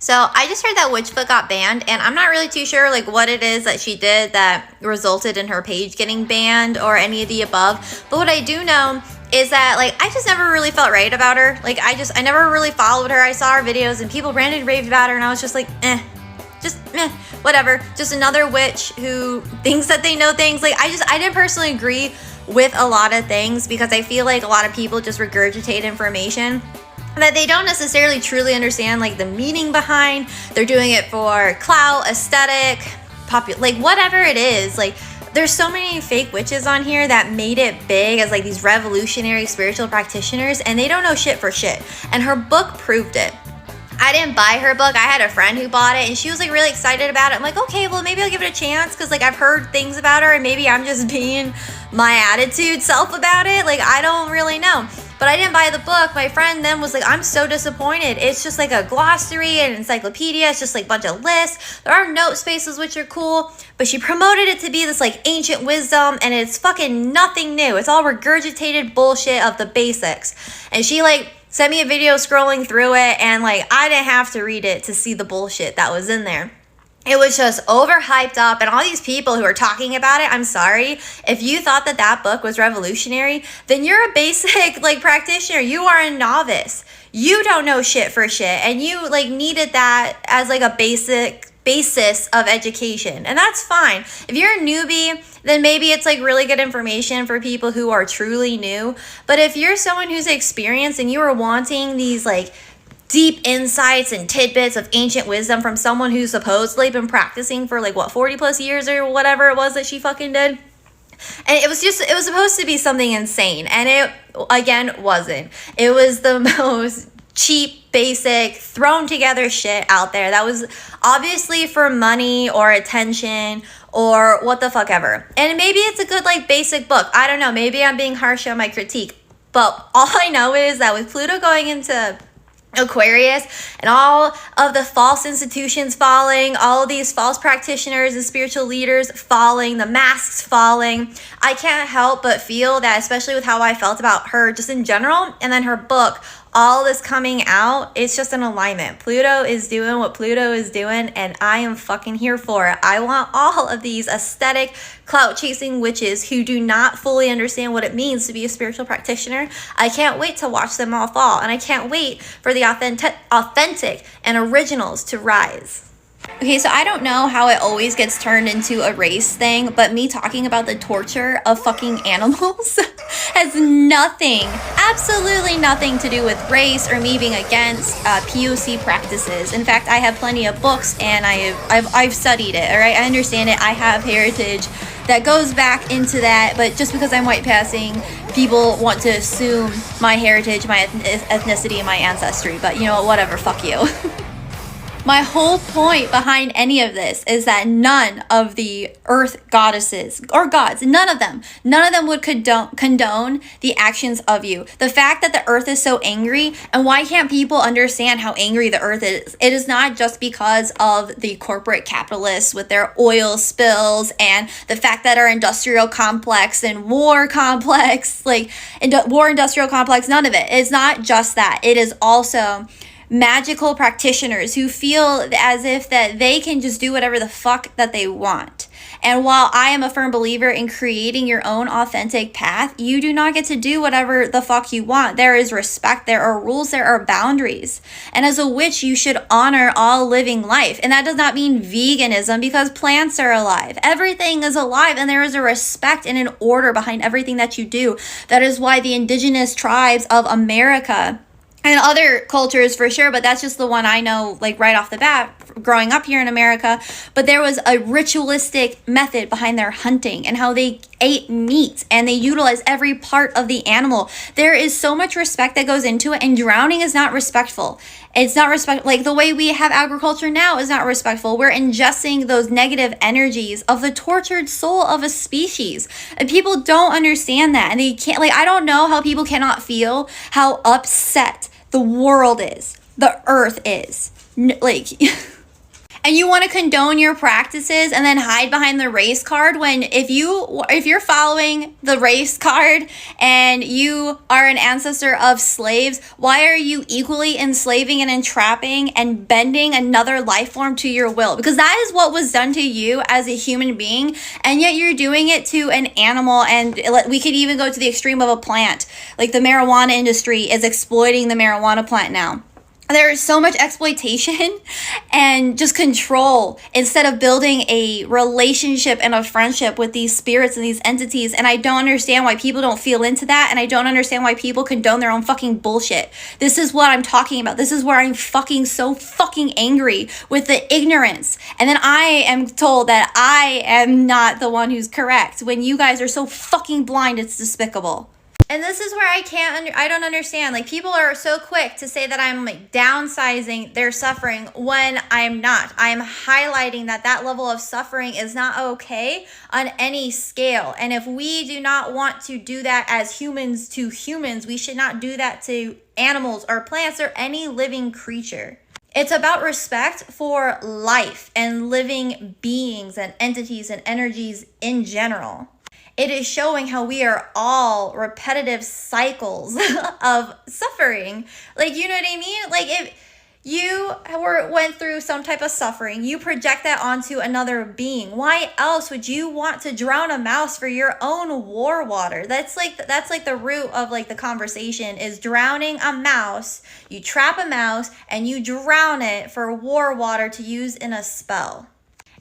So I just heard that Witchfoot got banned, and I'm not really too sure like what it is that she did that resulted in her page getting banned or any of the above. But what I do know is that like I just never really felt right about her. Like I never really followed her. I saw her videos and people ranted and raved about her, and I was just like, whatever. Just another witch who thinks that they know things. Like I didn't personally agree with a lot of things because I feel like a lot of people just regurgitate information that they don't necessarily truly understand like the meaning behind. They're doing it for clout, aesthetic, like whatever it is. Like there's so many fake witches on here that made it big as like these revolutionary spiritual practitioners, and they don't know shit for shit. And her book proved it. I didn't buy her book. I had a friend who bought it and she was like really excited about it. I'm like, okay, well maybe I'll give it a chance because like I've heard things about her and maybe I'm just being my attitude self about it. Like I don't really know. But I didn't buy the book. My friend then was like, I'm so disappointed. It's just like a glossary and encyclopedia. It's just like a bunch of lists. There are note spaces, which are cool. But she promoted it to be this like ancient wisdom, and it's fucking nothing new. It's all regurgitated bullshit of the basics. And she like sent me a video scrolling through it, and like I didn't have to read it to see the bullshit that was in there. It was just overhyped up, and all these people who are talking about it, I'm sorry, if you thought that that book was revolutionary, then you're a basic like practitioner. You are a novice. You don't know shit for shit, and you like needed that as like a basis of education, and that's fine. If you're a newbie, then maybe it's like really good information for people who are truly new. But if you're someone who's experienced and you are wanting these like deep insights and tidbits of ancient wisdom from someone who's supposedly been practicing for like what 40 plus years or whatever it was that she fucking did, and it was supposed to be something insane, and it again wasn't. It was the most cheap, basic, thrown together shit out there that was obviously for money or attention or what the fuck ever. And maybe it's a good like basic book, I don't know, maybe I'm being harsh on my critique, but all I know is that with Pluto going into Aquarius and all of the false institutions falling, all of these false practitioners and spiritual leaders falling, the masks falling, I can't help but feel that, especially with how I felt about her just in general, and then her book, all this coming out, it's just an alignment. Pluto is doing what Pluto is doing, and I am fucking here for it. I want all of these aesthetic, clout-chasing witches who do not fully understand what it means to be a spiritual practitioner. I can't wait to watch them all fall, and I can't wait for the authentic and originals to rise. Okay, so I don't know how it always gets turned into a race thing, but me talking about the torture of fucking animals has nothing, absolutely nothing to do with race or me being against POC practices. In fact, I have plenty of books and I've studied it, all right? I understand it. I have heritage that goes back into that, but just because I'm white passing, people want to assume my heritage, my ethnicity, and my ancestry, but you know what, whatever, fuck you. My whole point behind any of this is that none of the earth goddesses or gods, none of them would condone the actions of you. The fact that the earth is so angry, and why can't people understand how angry the earth is? It is not just because of the corporate capitalists with their oil spills and the fact that our industrial complex and war complex, like war industrial complex, none of it. It's not just that. It is also magical practitioners who feel as if that they can just do whatever the fuck that they want. And while I am a firm believer in creating your own authentic path, you do not get to do whatever the fuck you want. There is respect, there are rules, there are boundaries. And as a witch, you should honor all living life. And that does not mean veganism, because plants are alive. Everything is alive, and there is a respect and an order behind everything that you do. That is why the indigenous tribes of America and other cultures for sure, but that's just the one I know like right off the bat growing up here in America. But there was a ritualistic method behind their hunting and how they ate meat, and they utilized every part of the animal. There is so much respect that goes into it, and drowning is not respectful. It's not respect, like the way we have agriculture now is not respectful. We're ingesting those negative energies of the tortured soul of a species, and people don't understand that, and they can't, like, I don't know how people cannot feel how upset the world is, the earth is, like And you want to condone your practices and then hide behind the race card when if you're following the race card and you are an ancestor of slaves, why are you equally enslaving and entrapping and bending another life form to your will? Because that is what was done to you as a human being, and yet you're doing it to an animal. And we could even go to the extreme of a plant. Like the marijuana industry is exploiting the marijuana plant now. There is so much exploitation and just control instead of building a relationship and a friendship with these spirits and these entities. And I don't understand why people don't feel into that. And I don't understand why people condone their own fucking bullshit. This is what I'm talking about. This is where I'm fucking so fucking angry with the ignorance. And then I am told that I am not the one who's correct when you guys are so fucking blind. It's despicable. And this is where I don't understand. Like, people are so quick to say that I'm like downsizing their suffering when I'm not. I'm highlighting that level of suffering is not okay on any scale. And if we do not want to do that as humans to humans, we should not do that to animals or plants or any living creature. It's about respect for life and living beings and entities and energies in general. It is showing how we are all repetitive cycles of suffering. Like, you know what I mean? Like, if you went through some type of suffering, you project that onto another being. Why else would you want to drown a mouse for your own war water? That's like the root of like the conversation is drowning a mouse. You trap a mouse and you drown it for war water to use in a spell.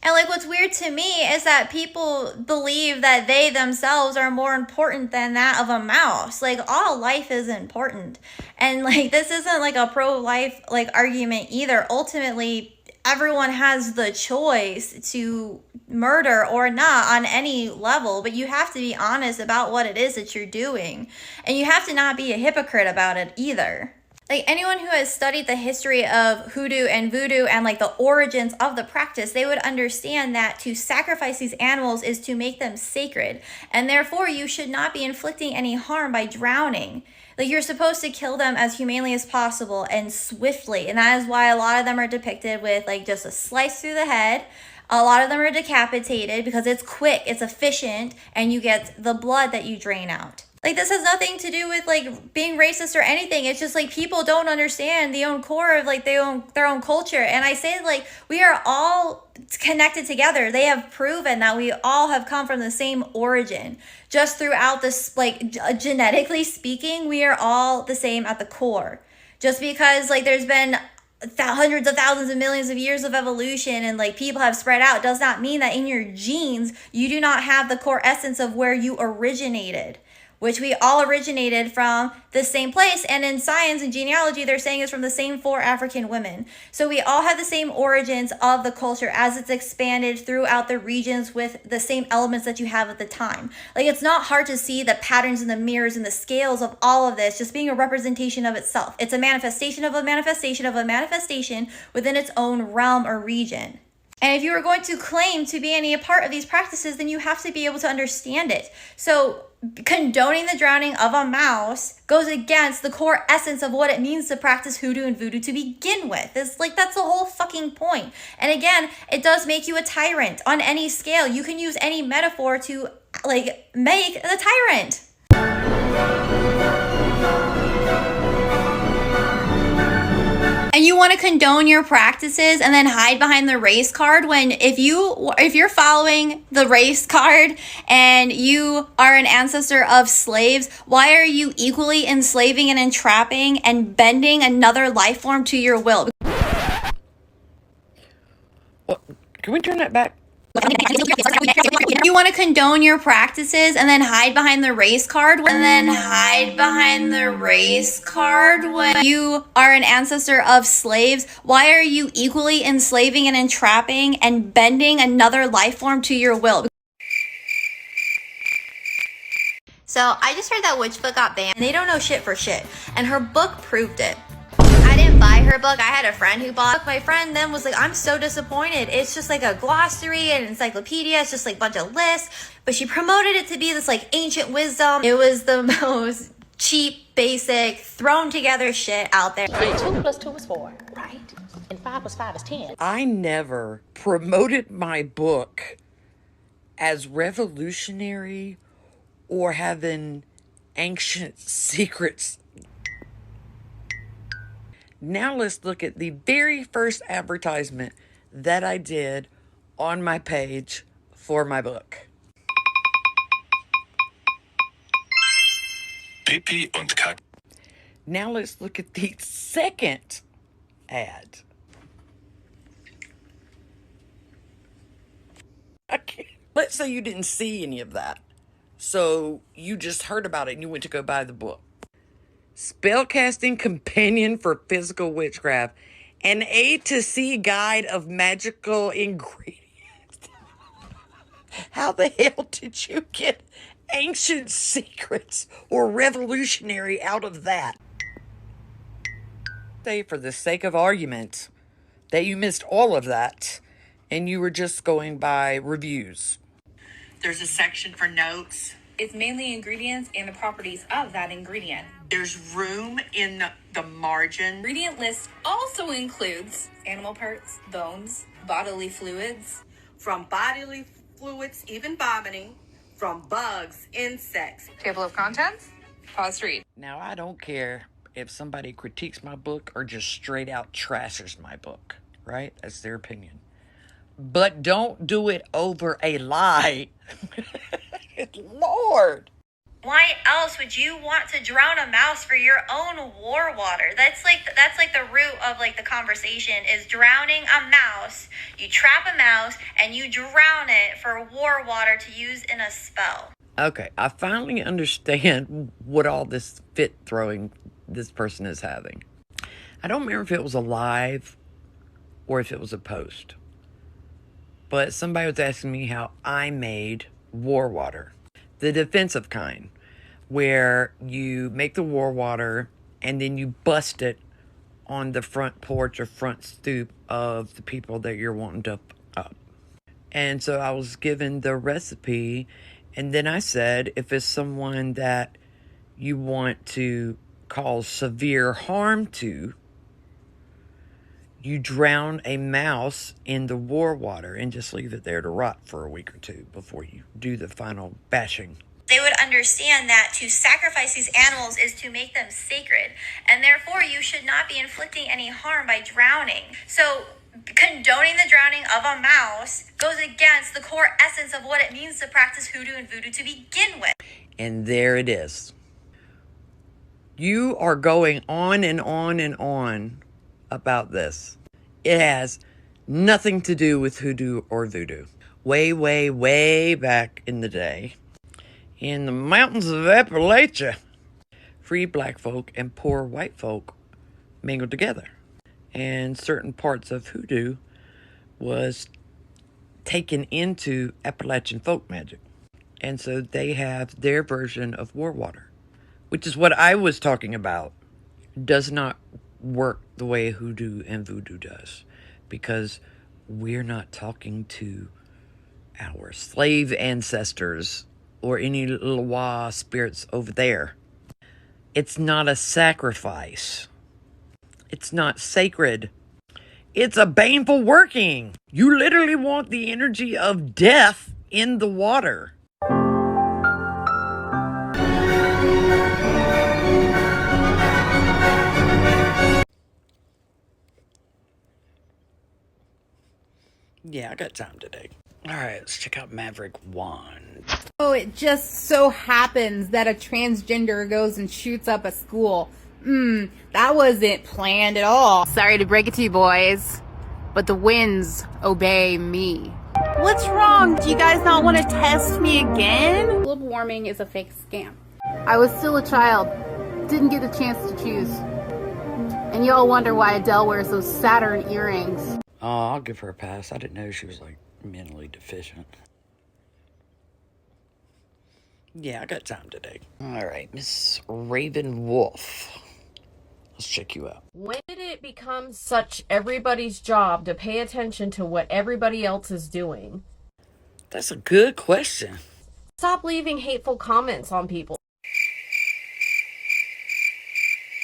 And like, what's weird to me is that people believe that they themselves are more important than that of a mouse. Like, all life is important. And like, this isn't like a pro-life like argument either. Ultimately, everyone has the choice to murder or not on any level, but you have to be honest about what it is that you're doing. And you have to not be a hypocrite about it either. Like, anyone who has studied the history of hoodoo and voodoo and like the origins of the practice, they would understand that to sacrifice these animals is to make them sacred. And therefore, you should not be inflicting any harm by drowning. Like, you're supposed to kill them as humanely as possible and swiftly. And that is why a lot of them are depicted with like just a slice through the head. A lot of them are decapitated because it's quick, it's efficient, and you get the blood that you drain out. Like, this has nothing to do with like being racist or anything. It's just like people don't understand the own core of like their own culture. And I say like we are all connected together. They have proven that we all have come from the same origin. Just throughout this, like genetically speaking, we are all the same at the core. Just because like there's been hundreds of thousands of millions of years of evolution and like people have spread out does not mean that in your genes you do not have the core essence of where you originated, which we all originated from the same place. And in science and genealogy, they're saying it's from the same 4 African women. So we all have the same origins of the culture as it's expanded throughout the regions with the same elements that you have at the time. Like, it's not hard to see the patterns and the mirrors and the scales of all of this just being a representation of itself. It's a manifestation of a manifestation of a manifestation within its own realm or region. And if you are going to claim to be any part of these practices, then you have to be able to understand it. So condoning the drowning of a mouse goes against the core essence of what it means to practice hoodoo and voodoo to begin with. It's like, that's the whole fucking point. And again, it does make you a tyrant on any scale. You can use any metaphor to like make the tyrant. And you want to condone your practices and then hide behind the race card when if you're following the race card and you are an ancestor of slaves, why are you equally enslaving and entrapping and bending another life form to your will? Well, can we turn that back? You want to condone your practices and then hide behind the race card when you are an ancestor of slaves. Why are you equally enslaving and entrapping and bending another life form to your will? So I just heard that Witchfoot got banned and they don't know shit for shit. And her book proved it. I didn't buy her book. I had a friend who bought it. My friend then was like, I'm so disappointed. It's just like a glossary and encyclopedia. It's just like a bunch of lists. But she promoted it to be this like ancient wisdom. It was the most cheap, basic, thrown together shit out there. 2 + 2 is 4, right? And 5 plus 5 is 10. I never promoted my book as revolutionary or having ancient secrets. Now let's look at the very first advertisement that I did on my page for my book. Pipi und Kack. Now let's look at the second ad. Let's say you didn't see any of that. So you just heard about it and you went to go buy the book. Spellcasting Companion for Physical Witchcraft. An A to C guide of magical ingredients. How the hell did you get ancient secrets or revolutionary out of that? Say, for the sake of argument, that you missed all of that and you were just going by reviews. There's a section for notes. It's mainly ingredients and the properties of that ingredient. There's room in the margin. Ingredient list also includes animal parts, bones, bodily fluids. From bodily fluids, even vomiting, from bugs, insects. Table of contents. Pause to read. Now, I don't care if somebody critiques my book or just straight out trashes my book, right? That's their opinion. But don't do it over a lie. Lord. Why else would you want to drown a mouse for your own war water? That's like the root of like the conversation is drowning a mouse. You trap a mouse and you drown it for war water to use in a spell. Okay, I finally understand what all this fit throwing this person is having. I don't remember if it was a live or if it was a post. But somebody was asking me how I made war water. The defensive kind, where you make the war water and then you bust it on the front porch or front stoop of the people that you're wanting to up. And so I was given the recipe, and then I said, if it's someone that you want to cause severe harm to, you drown a mouse in the war water and just leave it there to rot for a week or two before you do the final bashing. They would understand that to sacrifice these animals is to make them sacred, and therefore you should not be inflicting any harm by drowning. So condoning the drowning of a mouse goes against the core essence of what it means to practice hoodoo and voodoo to begin with. And there it is. You are going on and on and on about this. It has nothing to do with hoodoo or voodoo. Way, way, way back in the day, in the mountains of Appalachia, free black folk and poor white folk mingled together. And certain parts of hoodoo was taken into Appalachian folk magic. And so they have their version of war water, which is what I was talking about. Does not work the way hoodoo and voodoo does, because we're not talking to our slave ancestors or any Loa spirits over there. It's not a sacrifice. It's not sacred. It's a baneful working. You literally want the energy of death in the water. Yeah, I got time today. All right, let's check out Maverick Wand. Oh, it just so happens that a transgender goes and shoots up a school. That wasn't planned at all. Sorry to break it to you boys, but the winds obey me. What's wrong? Do you guys not want to test me again? Global warming is a fake scam. I was still a child, didn't get the chance to choose. And y'all wonder why Adele wears those Saturn earrings. Oh, I'll give her a pass. I didn't know she was, like, mentally deficient. Yeah, I got time today. All right, Miss Raven Wolf. Let's check you out. When did it become such everybody's job to pay attention to what everybody else is doing? That's a good question. Stop leaving hateful comments on people.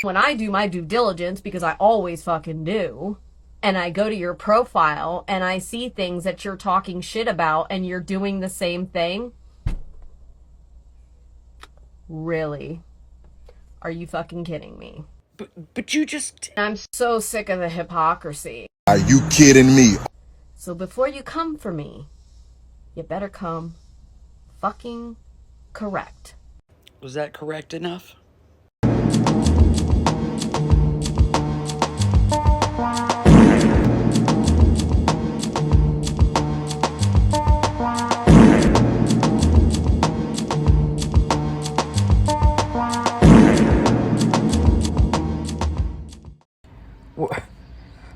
When I do my due diligence, because I always fucking do, and I go to your profile and I see things that you're talking shit about and you're doing the same thing. Really? Are you fucking kidding me? But you just... I'm so sick of the hypocrisy. Are you kidding me? So before you come for me, you better come fucking correct. Was that correct enough?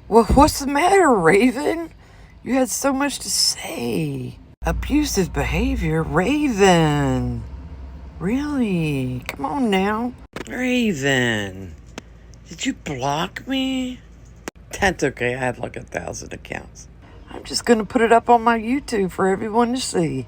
Well, what's the matter, Raven? You had so much to say. Abusive behavior, Raven. Really? Come on now. Raven, did you block me? That's okay, I have like 1,000 accounts. I'm just gonna put it up on my YouTube for everyone to see.